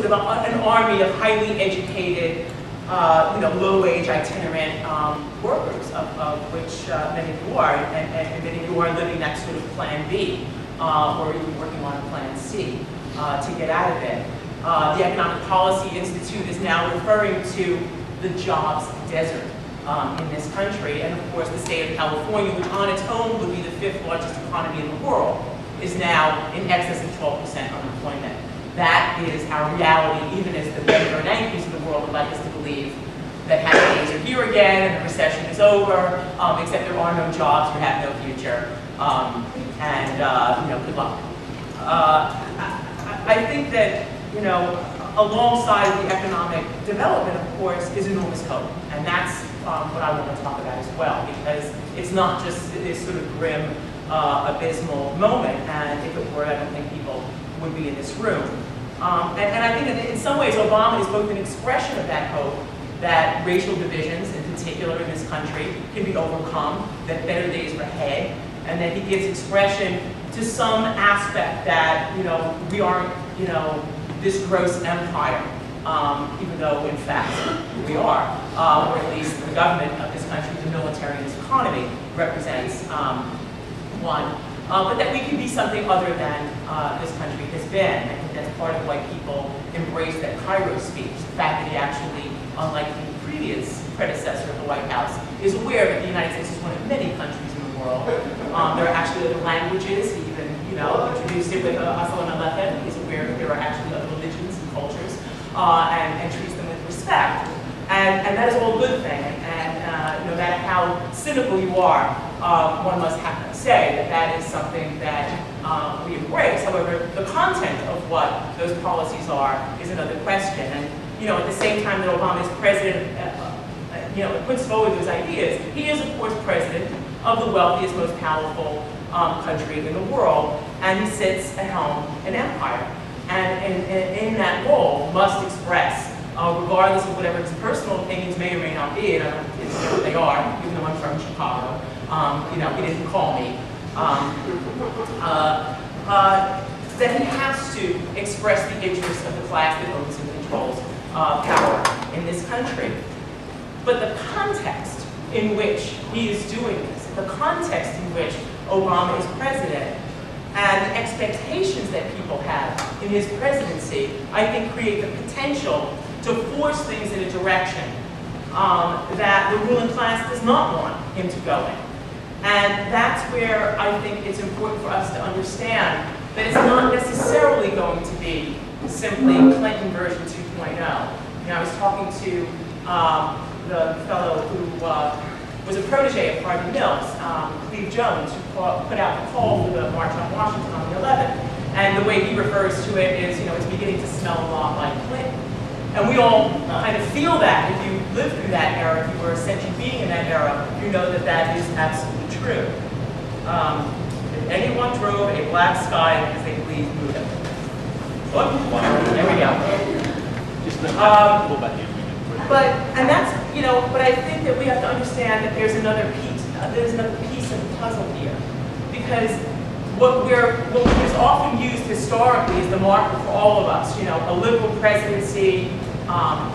sort of an army of highly educated, low-wage itinerant workers, of which many of you are, and many of you are living that sort of Plan B, or even working on Plan C to get out of it. The Economic Policy Institute is now referring to the jobs desert in this country, and of course the state of California, which on its own would be the 5th largest economy in the world, is now in excess of 12% unemployment. That is our reality, even as the Ben Bernanke's of the world would like us to believe that happy days are here again and the recession is over, except there are no jobs, you have no future, and good luck. I think that, alongside the economic development, of course, is enormous hope, and that's what I want to talk about as well, because it's not just this sort of grim, abysmal moment, and if it were, I don't think people would be in this room. And I think that in some ways Obama is both an expression of that hope, that racial divisions in particular in this country can be overcome, that better days are ahead, and that he gives expression to some aspect that, we aren't, this gross empire, even though in fact we are, or at least the government of this country, the military and this economy represents one. But that we can be something other than this country has been. I think that's part of why people embrace that Cairo speech. The fact that he actually, unlike the previous predecessor of the White House, is aware that the United States is one of many countries in the world. There are actually other languages. He even, introduced it with Assalam al-Lechem. He's aware that there are actually other religions and cultures, and treats them with respect. And that is all a good thing. And no matter how cynical you are, one must have to say that that is something that we embrace. However, the content of what those policies are is another question. And at the same time that Obama is president, puts forward those ideas, he is, of course, president of the wealthiest, most powerful country in the world, and he sits at helm an empire. And in that role, must express, regardless of whatever his personal opinions may or may not be, and I don't know what they are, even though I'm from Chicago, he didn't call me, that he has to express the interests of the class that owns and controls power in this country. But the context in which he is doing this, the context in which Obama is president, and the expectations that people have in his presidency, I think create the potential to force things in a direction that the ruling class does not want him to go in. And that's where I think it's important for us to understand that it's not necessarily going to be simply Clinton version 2.0. I was talking to the fellow who was a protege of Harvey Mills, Cleve Jones, who put out the call for the March on Washington on the 11th. And the way he refers to it is, it's beginning to smell a lot like Clinton. And we all kind of feel that. If you lived through that era, if you were a sentient being in that era, you know that that is absolutely true. If anyone drove a black sky because they please move it. Whoop. There we go. But I think that we have to understand that there's another piece of the puzzle here. Because what is often used historically as the marker for all of us, a liberal presidency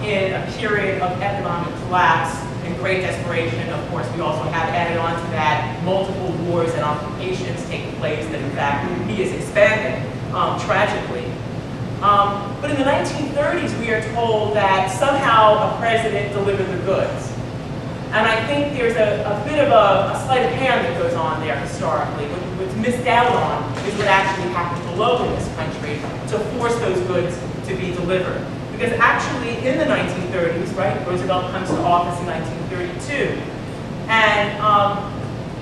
in a period of economic collapse and great desperation. Of course, we also have added on to that multiple wars and occupations taking place that, in fact, he is expanding tragically. But in the 1930s, we are told that somehow a president delivered the goods. And I think there's a bit of a sleight of hand that goes on there historically. What's missed out on is what actually happened below in this country to force those goods to be delivered. Because actually in the 1930s, right, Roosevelt comes to office in 1932. And,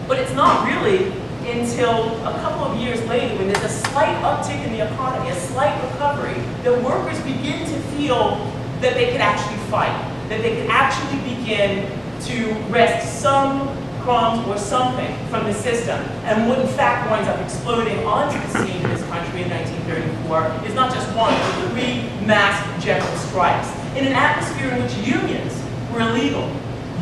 but it's not really until a couple of years later, when there's a slight uptick in the economy, a slight recovery, that workers begin to feel that they could actually fight, that they could actually begin to wrest some crumbs or something from the system. And what in fact winds up exploding onto the scene in this country in 1934 is not just one, but 3 mass general strikes. In an atmosphere in which unions were illegal.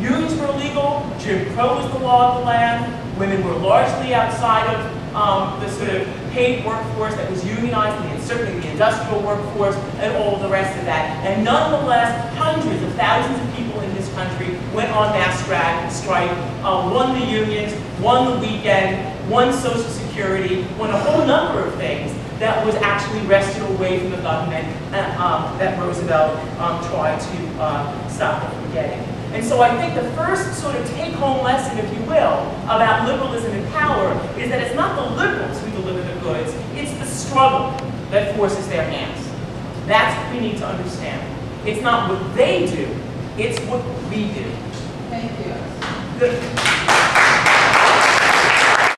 Unions were illegal, Jim Crow was the law of the land, women were largely outside of the sort of paid workforce that was unionized, and certainly the industrial workforce and all the rest of And nonetheless, hundreds of thousands of people in this country went on mass strike, won the unions, won the weekend, won Social Security, won a whole number of things that was actually wrested away from the government that Roosevelt tried to stop them from getting. And so I think the first sort of take-home lesson, if you will, about liberalism and power is that it's not the liberals who deliver the goods, it's the struggle that forces their hands. That's what we need to understand. It's not what they do, it's what we do. Thank you. Good.